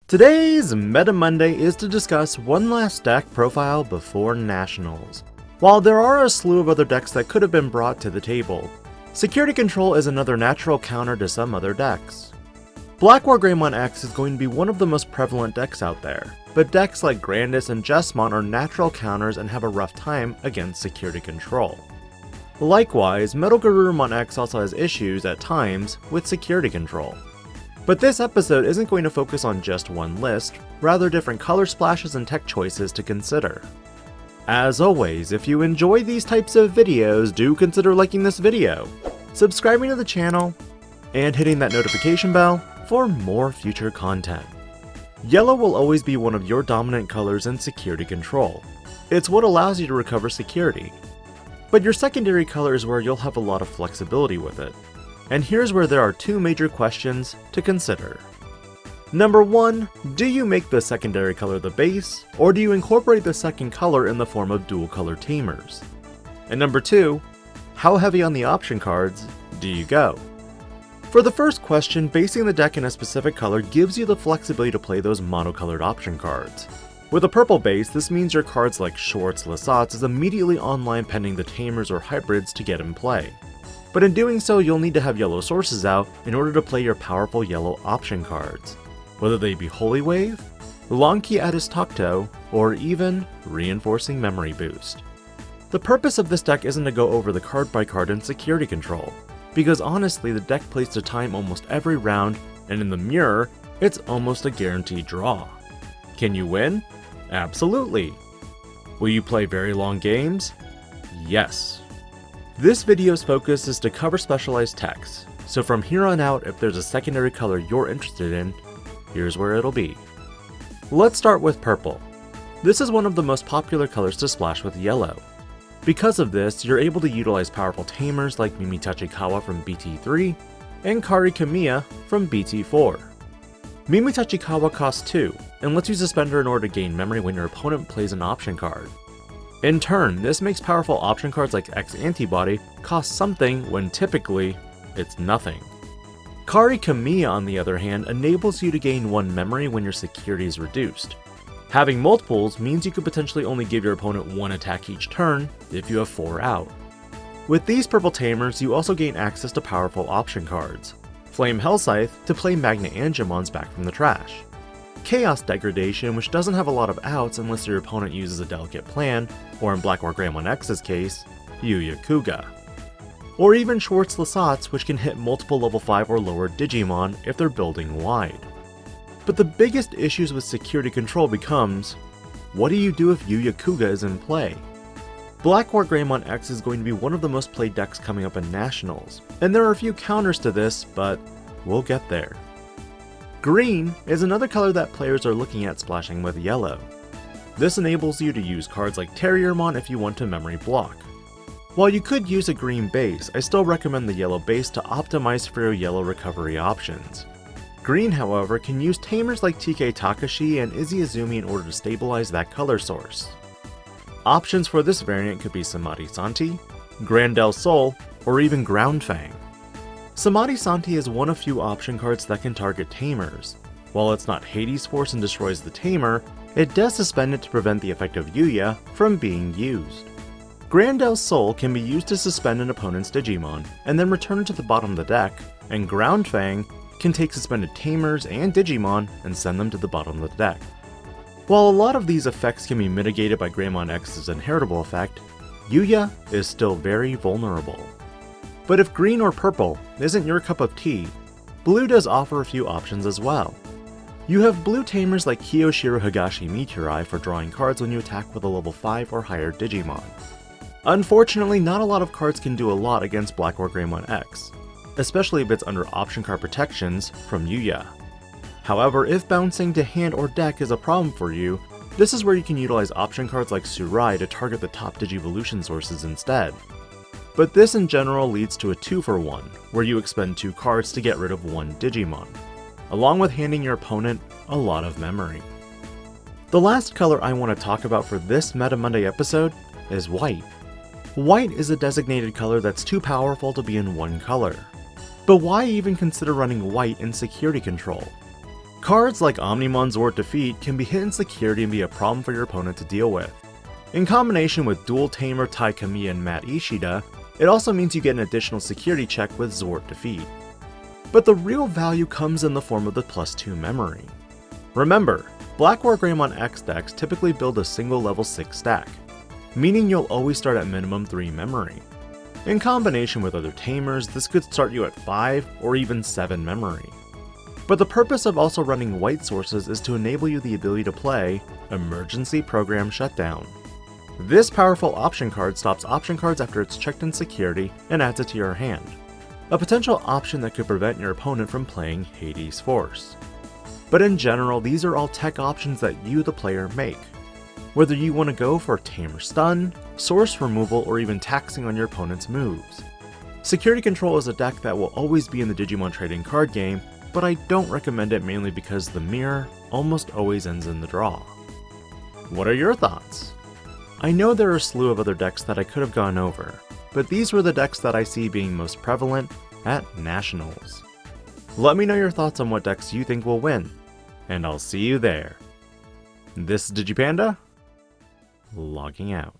Today's Meta Monday is to discuss one last deck profile before Nationals. While there are a slew of other decks that could have been brought to the table, Security Control is another natural counter to some other decks. Black War Greymon X is going to be one of the most prevalent decks out there, but decks like Grandis and Jessamon are natural counters and have a rough time against Security Control. Likewise, Metal Garurumon X also has issues at times with Security Control. But this episode isn't going to focus on just one list, rather different color splashes and tech choices to consider. As always, if you enjoy these types of videos, do consider liking this video, subscribing to the channel, and hitting that notification bell for more future content. Yellow will always be one of your dominant colors in Security Control. It's what allows you to recover security. But your secondary color is where you'll have a lot of flexibility with it. And here's where there are two major questions to consider. Number 1, do you make the secondary color the base, or do you incorporate the second color in the form of dual color tamers? And number 2, how heavy on the option cards do you go? For the first question, basing the deck in a specific color gives you the flexibility to play those monocolored option cards. With a purple base, this means your cards like Schwartz Lasats is immediately online pending the tamers or hybrids to get in play. But in doing so, you'll need to have yellow sources out in order to play your powerful yellow option cards, whether they be Holy Wave, Lonki Addis Tokto, or even Reinforcing Memory Boost. The purpose of this deck isn't to go over the card by card in Security Control, because honestly the deck plays to time almost every round, and in the mirror, it's almost a guaranteed draw. Can you win? Absolutely. Will you play very long games? Yes. This video's focus is to cover specialized techs, so from here on out, if there's a secondary color you're interested in, here's where it'll be. Let's start with purple. This is one of the most popular colors to splash with yellow. Because of this, you're able to utilize powerful tamers like Mimi Tachikawa from BT3 and Kari Kamiya from BT4. Mimi Tachikawa costs 2 and lets you suspend her in order to gain memory when your opponent plays an option card. In turn, this makes powerful option cards like X Antibody cost something when typically, it's nothing. Kari Kamiya, on the other hand, enables you to gain 1 memory when your security is reduced. Having multiples means you could potentially only give your opponent 1 attack each turn if you have 4 out. With these purple tamers, you also gain access to powerful option cards. Flame Hellscythe to play Magna Angemons back from the trash. Chaos Degradation, which doesn't have a lot of outs unless your opponent uses a delicate plan, or in Black War Greymon X's case, Yuya Kuga. Or even Schwartz Lasats, which can hit multiple level 5 or lower Digimon if they're building wide. But the biggest issues with Security Control becomes, what do you do if Yuya Kuga is in play? Black War Greymon X is going to be one of the most played decks coming up in Nationals, and there are a few counters to this, but we'll get there. Green is another color that players are looking at splashing with yellow. This enables you to use cards like Terriermon if you want to memory block. While you could use a green base, I still recommend the yellow base to optimize for your yellow recovery options. Green, however, can use tamers like TK Takashi and Izzy Azumi in order to stabilize that color source. Options for this variant could be Samadhi Santi, Grandel Sol, or even Ground Fang. Samadhi Santi is one of few option cards that can target tamers. While it's not Hades Force and destroys the tamer, it does suspend it to prevent the effect of Yuya from being used. Grandel Sol can be used to suspend an opponent's Digimon, and then return it to the bottom of the deck, and Ground Fang can take suspended tamers and Digimon and send them to the bottom of the deck. While a lot of these effects can be mitigated by Greymon X's inheritable effect, Yuya is still very vulnerable. But if green or purple isn't your cup of tea, blue does offer a few options as well. You have blue tamers like Kiyoshiro Higashi Meteori for drawing cards when you attack with a level 5 or higher Digimon. Unfortunately, not a lot of cards can do a lot against Black War Greymon X, especially if it's under option card protections from Yuya. However, if bouncing to hand or deck is a problem for you, this is where you can utilize option cards like Surai to target the top Digivolution sources instead. But this in general leads to a 2-for-1, where you expend 2 cards to get rid of 1 Digimon, along with handing your opponent a lot of memory. The last color I want to talk about for this Meta Monday episode is white. White is a designated color that's too powerful to be in one color. But why even consider running white in Security Control? Cards like Omnimon's Zord Defeat can be hidden security and be a problem for your opponent to deal with. In combination with Dual Tamer Tai Kamiya and Matt Ishida, it also means you get an additional security check with Zord Defeat. But the real value comes in the form of the +2 memory. Remember, Black War Greymon X decks typically build a single level 6 stack, meaning you'll always start at minimum 3 memory. In combination with other tamers, this could start you at 5 or even 7 memory. But the purpose of also running white sources is to enable you the ability to play Emergency Program Shutdown. This powerful option card stops option cards after it's checked in security and adds it to your hand, a potential option that could prevent your opponent from playing Hades Force. But in general, these are all tech options that you, the player, make. Whether you want to go for Tamer Stun, Source Removal, or even taxing on your opponent's moves. Security Control is a deck that will always be in the Digimon trading card game, but I don't recommend it mainly because the mirror almost always ends in the draw. What are your thoughts? I know there are a slew of other decks that I could have gone over, but these were the decks that I see being most prevalent at Nationals. Let me know your thoughts on what decks you think will win, and I'll see you there. This is Digi-Panda, logging out.